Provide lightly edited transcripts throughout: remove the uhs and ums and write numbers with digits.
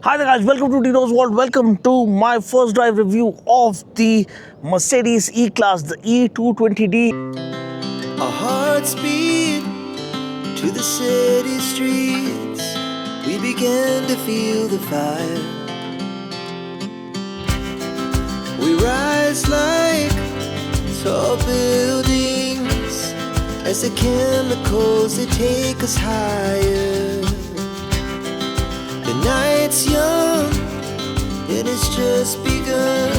Hi there guys, welcome to Dino's World. Welcome to my first drive review of the Mercedes E-Class, the E220d. Our hearts beat to the city streets. We began to feel the fire. We rise like tall buildings as the chemicals, they take us higher. The night's young and it's just begun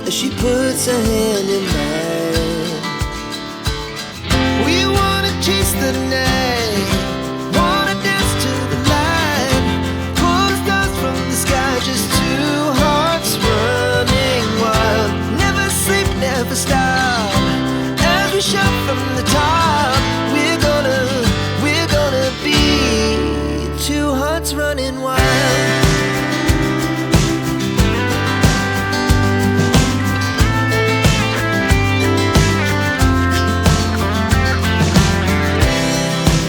as she puts her hand in mine. We wanna chase the night, wanna dance to the light, pull the stars from the sky, just two hearts running wild. Never sleep, never stop, as we shout from the top. We're gonna be two hearts running wild.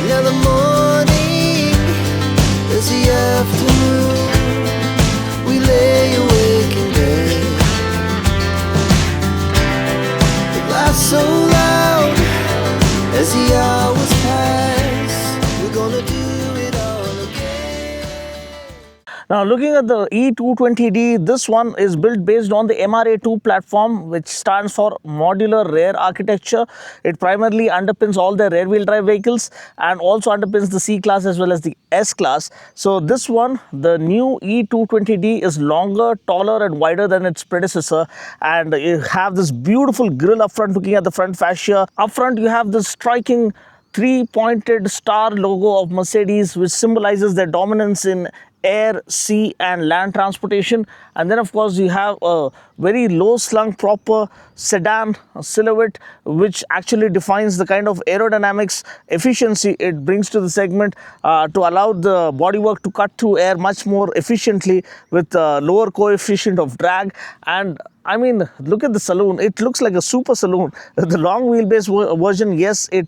Now the morning is the afternoon. We lay awake in bed. It laughs so loud as the hours pass. We're gonna do it all again. Now looking at the E220d, this one is built based on the MRA2 platform, which stands for Modular Rear Architecture. It primarily underpins all the rear wheel drive vehicles and also underpins the C-Class as well as the S-Class. So this one, the new E220d, is longer, taller and wider than its predecessor, and you have this beautiful grille up front. Looking at the front fascia, up front you have this striking three-pointed star logo of Mercedes, which symbolizes their dominance in air, sea and land transportation. And then of course you have a very low slung proper sedan silhouette, which actually defines the kind of aerodynamics efficiency it brings to the segment, to allow the bodywork to cut through air much more efficiently with a lower coefficient of drag. And I mean, look at the saloon. It looks like a super saloon. The long wheelbase version, yes, it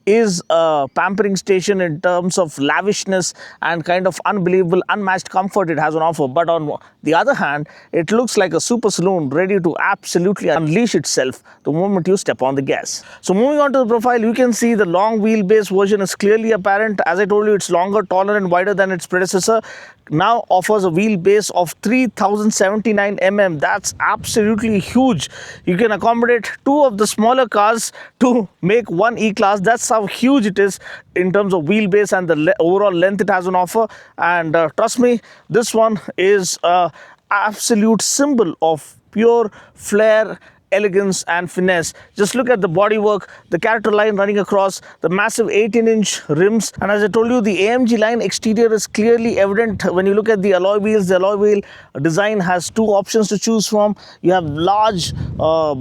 is a pampering station in terms of lavishness and kind of unbelievable, unmatched comfort it has on offer. But on the other hand, it looks like a super saloon ready to absolutely unleash itself the moment you step on the gas. So moving on to the profile, you can see the long wheelbase version is clearly apparent. As I told you, it's longer, taller and wider than its predecessor. Now offers a wheelbase of 3079 mm. That's absolutely huge. You can accommodate two of the smaller cars to make one E-Class. That's how huge it is in terms of wheelbase and the overall length it has on offer. And trust me, this one is a absolute symbol of pure flair, elegance and finesse. Just look at the bodywork, the character line running across, the massive 18-inch rims, and as I told you, the AMG line exterior is clearly evident when you look at the alloy wheels. The alloy wheel design has two options to choose from. You have large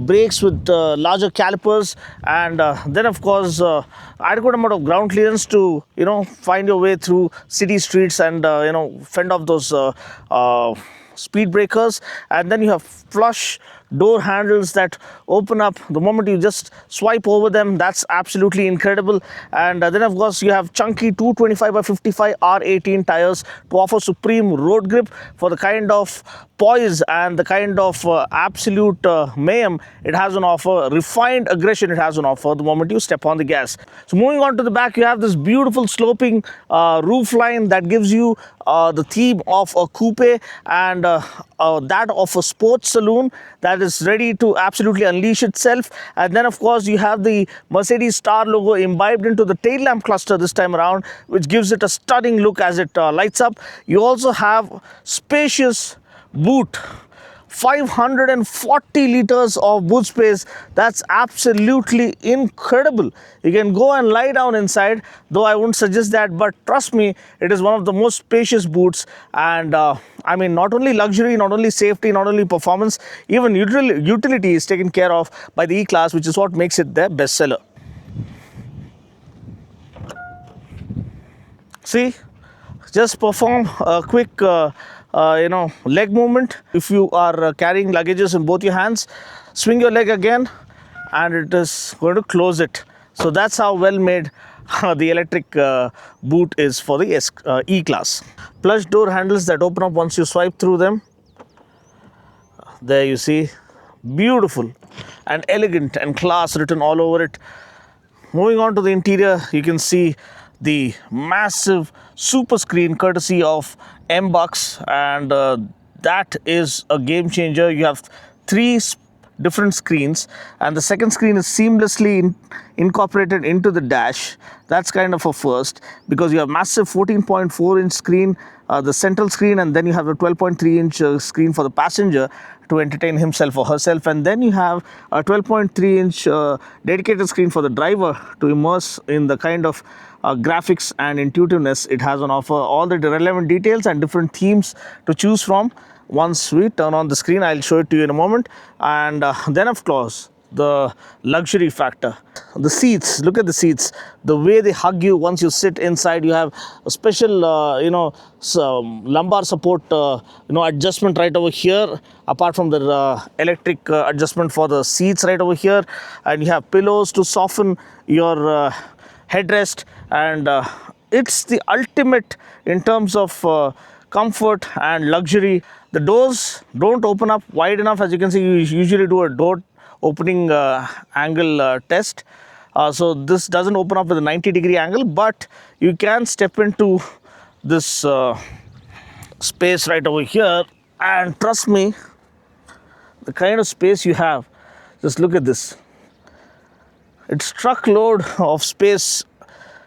brakes with larger calipers, and then of course adequate amount of ground clearance to find your way through city streets and fend off those speed breakers. And then you have flush door handles that open up the moment you just swipe over them. That's absolutely incredible. And then of course you have chunky 225/55 R18 tires to offer supreme road grip for the kind of poise and the kind of absolute mayhem it has on offer, refined aggression it has on offer the moment you step on the gas. So moving on to the back, you have this beautiful sloping roof line that gives you the theme of a coupe and that of a sports saloon that is ready to absolutely unleash itself. And then of course you have the Mercedes star logo imbibed into the tail lamp cluster this time around, which gives it a stunning look as it lights up. You also have spacious boot, 540 liters of boot space. That's absolutely incredible. You can go and lie down inside, though I wouldn't suggest that, but trust me, it is one of the most spacious boots. And I mean, not only luxury, not only safety, not only performance, even utility is taken care of by the E-Class, which is what makes it their bestseller. See, just perform a quick leg movement. If you are carrying luggages in both your hands, swing your leg again and it is going to close it. So that's how well made The electric boot is for the E-Class. Plush door handles that open up once you swipe through them. There you see, beautiful and elegant and class written all over it. Moving on to the interior, you can see the massive super screen courtesy of M-Bucks, and that is a game changer. You have three different screens, and the second screen is seamlessly incorporated into the dash. That's kind of a first, because you have massive 14.4-inch screen, the central screen, and then you have a 12.3-inch screen for the passenger to entertain himself or herself, and then you have a 12.3-inch dedicated screen for the driver to immerse in the kind of graphics and intuitiveness it has on offer. All the relevant details and different themes to choose from. Once we turn on the screen, I'll show it to you in a moment. And then of course, the luxury factor. The seats, look at the seats, the way they hug you once you sit inside. You have a special, lumbar support, adjustment right over here, apart from the electric adjustment for the seats right over here. And you have pillows to soften your headrest, and it's the ultimate in terms of comfort and luxury. The doors don't open up wide enough. As you can see, you usually do a door opening angle test. So this doesn't open up with a 90-degree angle, but you can step into this space right over here, and trust me, the kind of space you have, just look at this. It's truckload of space,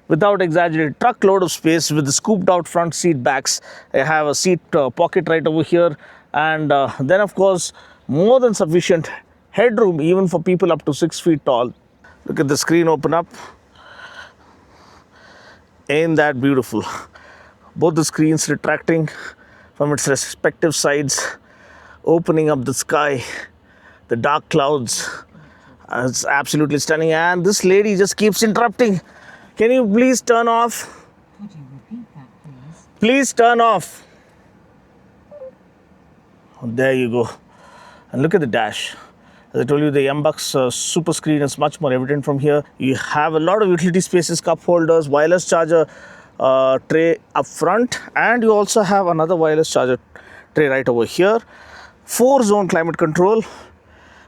without exaggerating, truckload of space with the scooped out front seat backs. I have a seat pocket right over here, and then of course more than sufficient headroom even for people up to 6 feet tall. Look at the screen open up. Ain't that beautiful? Both the screens retracting from its respective sides, opening up the sky, the dark clouds. It's absolutely stunning, and this lady just keeps interrupting. Can you please turn off? Could you repeat that, please? Please turn off. There you go. And look at the dash. As I told you, the M-Bucks super screen is much more evident from here. You have a lot of utility spaces, cup holders, wireless charger tray up front, and you also have another wireless charger tray right over here. 4-zone climate control.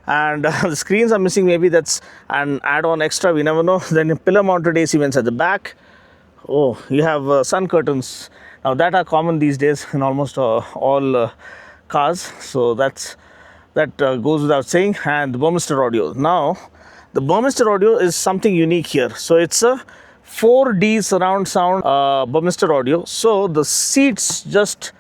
And the screens are missing. Maybe that's an add-on extra, we never know. Then pillar mounted AC vents at the back. Oh, you have sun curtains. Now that are common these days in almost all cars, so that goes without saying. And the Burmester audio. Now the Burmester audio is something unique here. So it's a 4D surround sound Burmester audio. So the seats just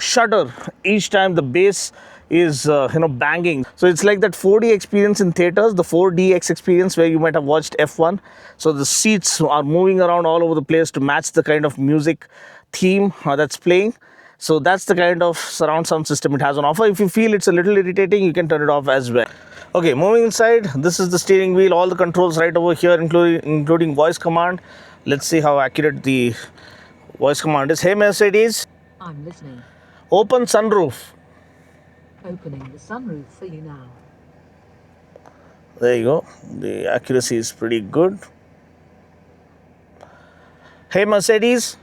shudder each time the bass is banging. So it's like that 4D experience in theaters, the 4DX experience where you might have watched F1. So the seats are moving around all over the place to match the kind of music theme that's playing. So that's the kind of surround sound system it has on offer. If you feel it's a little irritating, you can turn it off as well. Okay, moving inside, this is the steering wheel, all the controls right over here, including voice command. Let's see how accurate the voice command is. Hey Mercedes, I'm listening. open sunroof. Opening the sunroof for you now. There you go. The accuracy is pretty good. Hey Mercedes,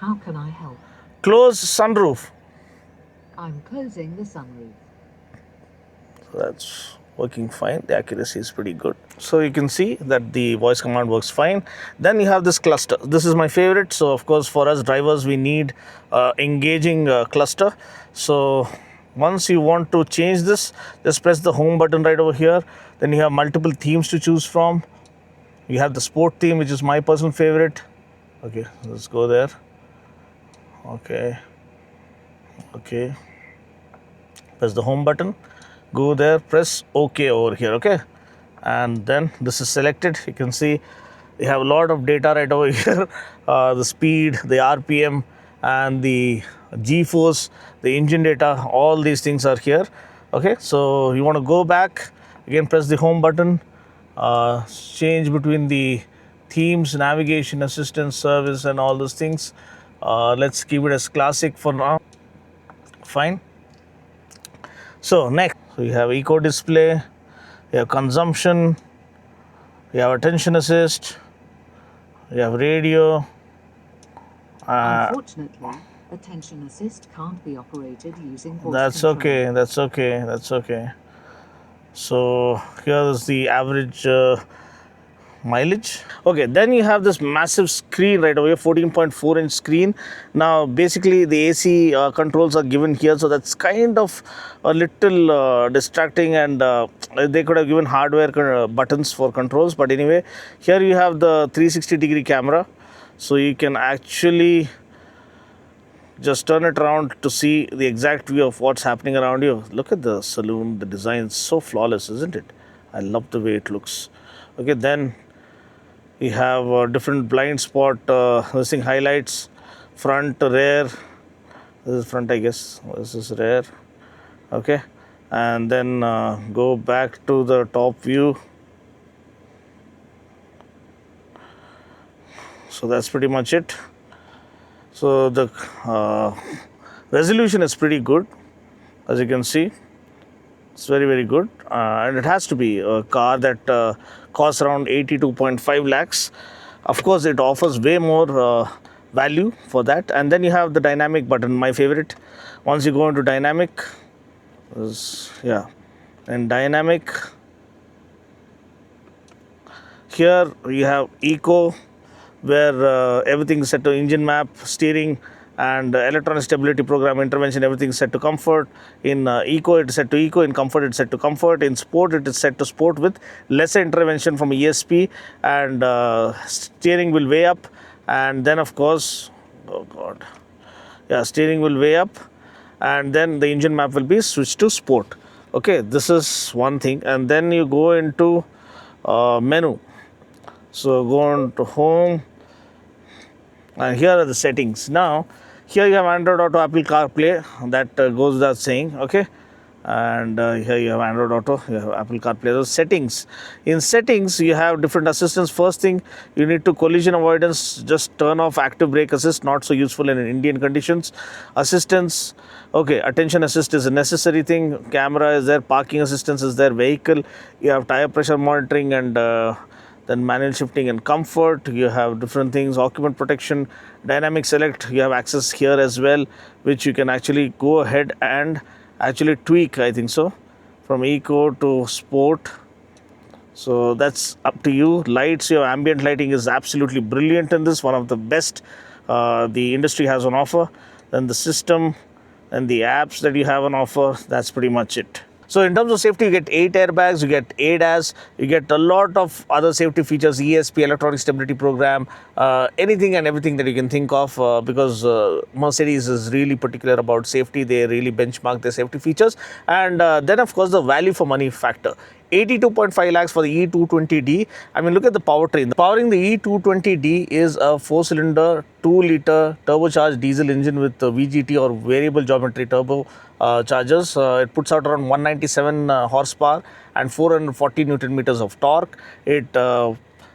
How can I help? close sunroof. I'm closing the sunroof. So that's working fine. The accuracy is pretty good. So you can see that the voice command works fine. Then you have this cluster. This is my favorite. So of course for us drivers we need engaging cluster. So once you want to change this, just press the home button right over here. Then you have multiple themes to choose from. You have the sport theme, which is my personal favorite. Okay, let's go there. Okay. Press the home button. Go there, press OK over here. Okay. And then this is selected. You can see you have a lot of data right over here. The speed, the RPM, and the G-force, the engine data, all these things are here. Okay, so you want to go back, again press the home button, change between the themes, navigation, assistance, service, and all those things. Let's keep it as classic for now. Fine. So next, so you have eco display, you have consumption, you have attention assist, You have radio. Unfortunately, attention assist can't be operated using voice That's control. okay. That's okay. That's okay. So here is the average mileage. Okay, then you have this massive screen right over here, 14.4-inch screen. Now basically the AC controls are given here, so that's kind of a little distracting, and they could have given hardware buttons for controls. But anyway, here you have the 360-degree camera, so you can actually just turn it around to see the exact view of what's happening around you. Look at the saloon, the design is so flawless, isn't it? I love the way it looks. Okay, then we have a different blind spot listing highlights, front, rear. This is front, I guess. This is rear. Okay, and then go back to the top view. So that's pretty much it. So the resolution is pretty good, as you can see. It's very, very good, and it has to be a car that costs around 82.5 lakhs. Of course, it offers way more value for that. And then you have the dynamic button, my favorite. Once you go into dynamic, and dynamic, here you have eco, where everything is set to engine map, steering, and electronic stability program intervention, everything is set to comfort. In eco it is set to eco, in comfort it is set to comfort, in sport it is set to sport with lesser intervention from ESP, and steering will way up, and then of course, oh god, yeah, steering will way up, and then the engine map will be switched to sport. Okay, this is one thing. And then you go into menu, so go on to home, and here are the settings. Now here you have Android Auto, Apple CarPlay, that goes without saying. Okay, and here you have Android Auto, you have Apple CarPlay. Those settings, in settings you have different assistants. First thing, you need to collision avoidance, just turn off active brake assist, not so useful in Indian conditions. Assistance, okay, attention assist is a necessary thing. Camera is there, parking assistance is there, vehicle, you have tire pressure monitoring, and then manual shifting and comfort. You have different things, occupant protection, dynamic select. You have access here as well, which you can actually go ahead and actually tweak, I think so, from eco to sport. So that's up to you. Lights, your ambient lighting is absolutely brilliant in this, one of the best the industry has on offer. Then the system and the apps that you have on offer, that's pretty much it. So in terms of safety, you get 8 airbags, you get ADAS, you get a lot of other safety features, ESP, electronic stability program, anything and everything that you can think of, because Mercedes is really particular about safety. They really benchmark their safety features. And then of course the value for money factor. 82.5 lakhs for the E220D. I mean, look at the powertrain. Powering the E220D is a 4-cylinder, 2-liter turbocharged diesel engine with VGT or variable geometry turbo chargers. It puts out around 197 horsepower and 440 Newton meters of torque. It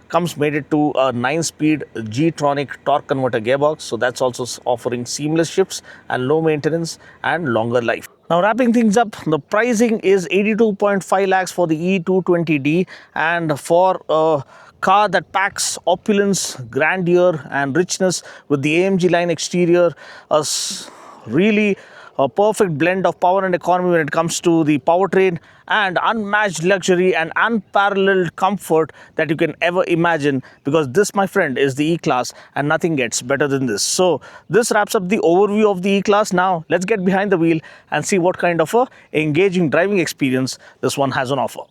comes mated to a 9-speed G-tronic torque converter gearbox. So that's also offering seamless shifts and low maintenance and longer life. Now wrapping things up, the pricing is 82.5 lakhs for the E220D, and for a car that packs opulence, grandeur and richness with the AMG line exterior, really a perfect blend of power and economy when it comes to the powertrain, and unmatched luxury and unparalleled comfort that you can ever imagine, because this, my friend, is the E-Class, and nothing gets better than this. So this wraps up the overview of the E-Class. Now let's get behind the wheel and see what kind of a engaging driving experience this one has on offer.